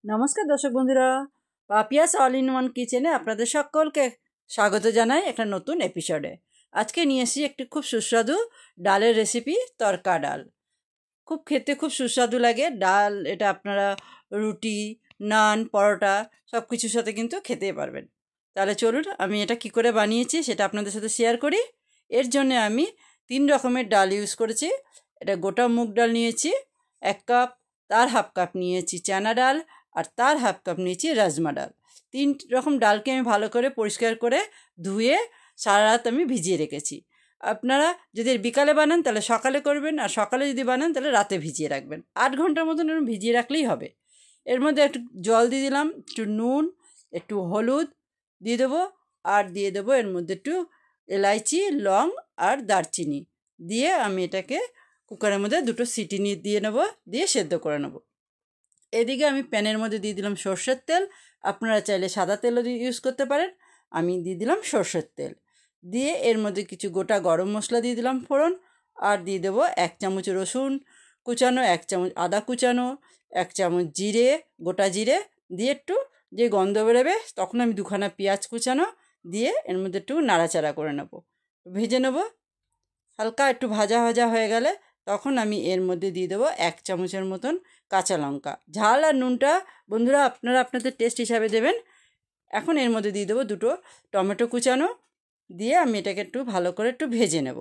নমস্কার দর্শক বন্ধুরা, পাপিয়াস অল ইন ওয়ান কিচেনে আপনাদের সকলকে স্বাগত জানাই একটা নতুন এপিসোডে। আজকে নিয়ে এসেছি একটি খুব সুস্বাদু ডালের রেসিপি, তরকা ডাল। খুব খেতে খুব সুস্বাদু লাগে ডাল। এটা আপনারা রুটি, নান, পরোটা সব কিছুর সাথে কিন্তু খেতে পারবেন। তাহলে চলুন আমি এটা কি করে বানিয়েছি সেটা আপনাদের সাথে শেয়ার করি। এর জন্য আমি 3 রকমের ডাল ইউজ করেছি। এটা গোটা মুগ ডাল নিয়েছি 1 কাপ, তার হাফ কাপ নিয়েছি চানা ডাল, আর তার হাফ কাপ নিয়েছি রাজমা ডাল। 3 রকম ডালকে আমি ভালো করে পরিষ্কার করে ধুয়ে সারা রাত আমি ভিজিয়ে রেখেছি। আপনারা যদি বিকালে বানান তাহলে সকালে করবেন, আর সকালে যদি বানান তাহলে রাতে ভিজিয়ে রাখবেন। 8 ঘন্টার মতন ভিজিয়ে রাখলেই হবে। এর মধ্যে একটু জল দিয়ে দিলাম, একটু নুন, একটু হলুদ দিয়ে দেবো, আর দিয়ে দেবো এর মধ্যে একটু এলাইচি, লং আর দারচিনি দিয়ে আমি এটাকে কুকারের মধ্যে 2টো সিটি দিয়ে নেবো, দিয়ে সেদ্ধ করে নেবো। এদিকে আমি প্যানের মধ্যে দিয়ে দিলাম সর্ষের তেল। আপনারা চাইলে সাদা তেলও ইউজ করতে পারেন। আমি দিয়ে দিলাম সর্ষের তেল। দিয়ে এর মধ্যে কিছু গোটা গরম মশলা দিয়ে দিলাম ফোড়ন, আর দিয়ে দেবো 1 চামচ রসুন কুচানো, 1 চামচ আদা কুচানো, 1 চামচ জিরে, গোটা জিরে দিয়ে একটু যে গন্ধ বেরোবে তখন আমি 2খানা পেঁয়াজ কুচানো দিয়ে এর মধ্যে একটু নাড়াচাড়া করে নেবো, ভেজে নেবো। হালকা একটু ভাজা ভাজা হয়ে গেলে তখন আমি এর মধ্যে দিয়ে দেবো 1 চামচের মতন কাঁচা লঙ্কা। ঝাল আর নুনটা বন্ধুরা আপনারা আপনাদের টেস্ট হিসাবে দেবেন। এখন এর মধ্যে দিয়ে দেবো 2টো টমেটো কুচানো, দিয়ে আমি এটাকে একটু ভালো করে একটু ভেজে নেব।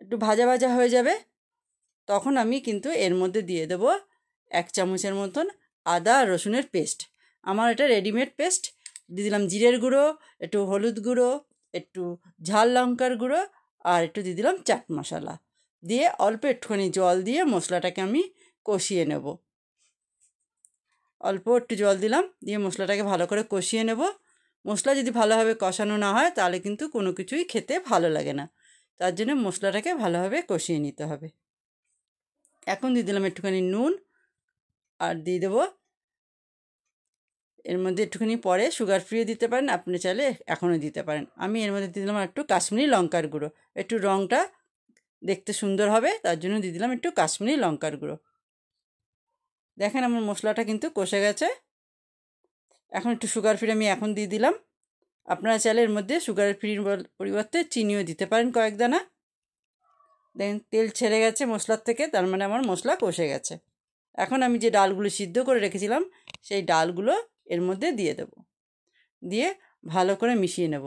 একটু ভাজা ভাজা হয়ে যাবে তখন আমি কিন্তু এর মধ্যে দিয়ে দেবো 1 চামচের মতন আদা আর রসুনের পেস্ট। আমার এটা রেডিমেড পেস্ট। দিয়ে দিলাম জিরের গুঁড়ো, একটু হলুদ গুঁড়ো, একটু ঝাল লঙ্কার গুঁড়ো, আর একটু দিয়ে দিলাম চাট মশলা। দিয়ে অল্প একটুখানি জল দিয়ে মশলাটাকে আমি কষিয়ে নেব। অল্প একটু জল দিলাম, দিয়ে মশলাটাকে ভালো করে কষিয়ে নেব। মশলা যদি ভালোভাবে কষানো না হয় তাহলে কিন্তু কোনো কিছুই খেতে ভালো লাগে না। তার জন্য মশলাটাকে ভালোভাবে কষিয়ে নিতে হবে। এখন দিয়ে দিলাম একটুখানি নুন, আর দিয়ে দেবো এর মধ্যে একটুখানি পরে সুগার ফ্রিও দিতে পারেন, আপনি চাইলে এখনও দিতে পারেন। আমি এর মধ্যে দিয়ে দিলাম একটু কাশ্মীরি লঙ্কার গুঁড়ো, একটু রঙটা দেখতে সুন্দর হবে তার জন্য দিয়ে দিলাম একটু কাশ্মীরি লঙ্কার গুঁড়ো। দেখেন আমার মশলাটা কিন্তু কষে গেছে। এখন একটু সুগার ফ্রি আমি এখন দিয়ে দিলাম। আপনারা চাইলে এর মধ্যে সুগার ফ্রির পরিবর্তে চিনিও দিতে পারেন কয়েক দানা। দেখেন তেল ছেড়ে গেছে মশলার থেকে, তার মানে আমার মশলা কষে গেছে। এখন আমি যে ডালগুলো সিদ্ধ করে রেখেছিলাম সেই ডালগুলো এর মধ্যে দিয়ে দেব, দিয়ে ভালো করে মিশিয়ে নেব।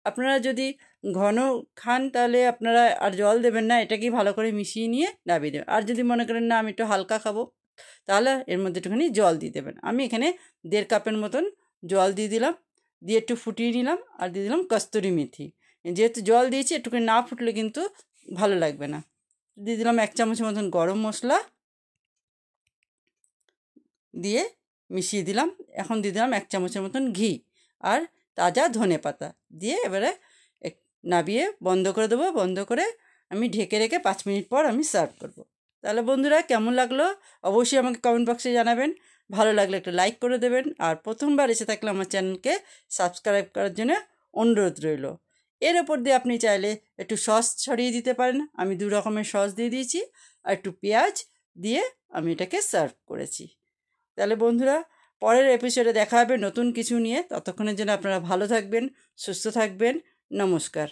আপনারা যদি ঘন খান তাহলে আপনারা আর জল দেবেন না, এটাকেই ভালো করে মিশিয়ে নিয়ে নামিয়ে দেবেন। আর যদি মনে করেন না আমি একটু হালকা খাবো তাহলে এর মধ্যে একটুখানি জল দিয়ে দেবেন। আমি এখানে 1.5 কাপের মতন জল দিয়ে দিলাম, দিয়ে একটু ফুটিয়ে নিলাম, আর দিয়ে দিলাম কস্তুরি মেথি। যেহেতু জল দিয়েছি একটুখানি না ফুটলে কিন্তু ভালো লাগবে না। দিয়ে দিলাম 1 চামচের মতন গরম মশলা, দিয়ে মিশিয়ে দিলাম। এখন দিয়ে দিলাম 1 চামচের মতন ঘি আর তাজা ধনে পাতা দিয়ে এবারে নাবিয়ে বন্ধ করে দেবো। বন্ধ করে আমি ঢেকে রেখে 5 মিনিট পর আমি সার্ভ করব। তাহলে বন্ধুরা কেমন লাগলো অবশ্যই আমাকে কমেন্ট বক্সে জানাবেন। ভালো লাগলে একটা লাইক করে দেবেন, আর প্রথমবার এসে থাকলে আমার চ্যানেলকে সাবস্ক্রাইব করার জন্য অনুরোধ রইল। এর ওপর দিয়ে আপনি চাইলে একটু সস ছড়িয়ে দিতে পারেন। আমি 2 রকমের সস দিয়ে দিয়েছি, আর একটু পেঁয়াজ দিয়ে আমি এটাকে সার্ভ করেছি। তাহলে বন্ধুরা পরের এপিসোডে দেখা হবে নতুন কিছু নিয়ে। ততক্ষণের জন্য আপনারা ভালো থাকবেন, সুস্থ থাকবেন। নমস্কার।